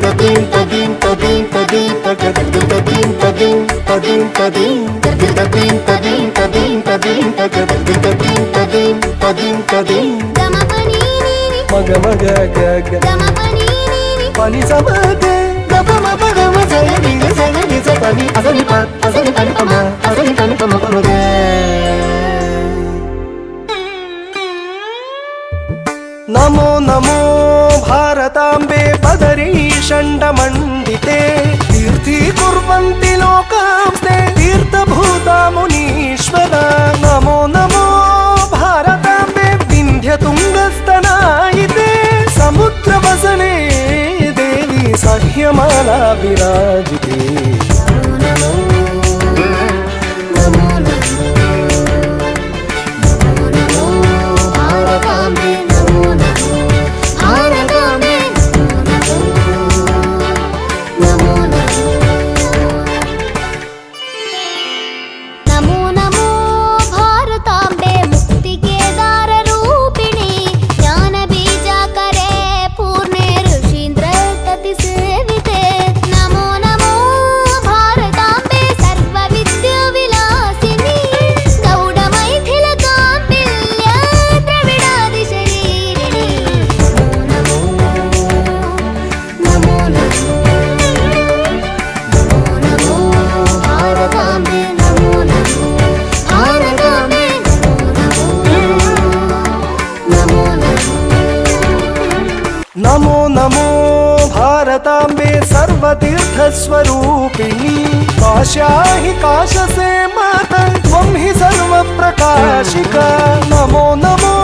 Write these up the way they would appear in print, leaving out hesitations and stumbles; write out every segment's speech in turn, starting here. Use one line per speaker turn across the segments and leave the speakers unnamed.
మగ మగ గగ పని సమగ గప మప గమ సగ నిగ సగ నిజ పని అసని ప అసని పని పమ అసని పని పమ పమగే. నమో నమో భారతాంబే పదరీ షण्डमण्डिते तीर्थीकुर्वन्ति लोकांस्ते तीर्थभूता मुनीश्वरा. नमो नमो भारतांबे विन्ध्यतुङ्गस्तनायिते समुद्रवसने देवी सह्यमाला विराजिते. नमो नमो भारतांबे सर्वतीर्थस्वरूपिणी काश्या हि काशसे माता त्वं हि सर्वप्रकाशिका. नमो नमो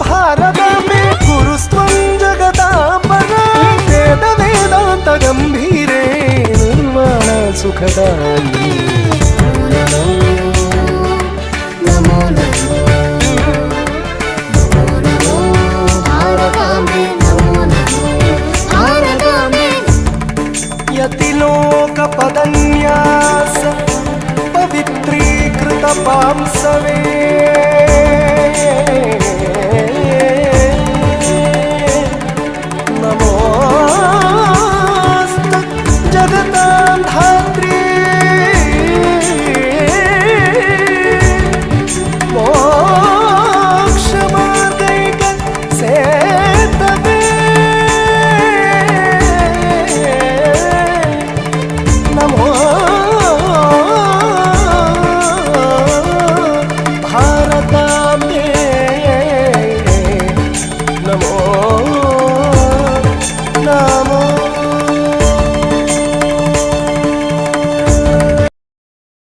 भारतांबे गुरुस्त्वं जगदाम्बरा वेद वेदान्त गम्भीरे निर्वाण सुखदायिनी.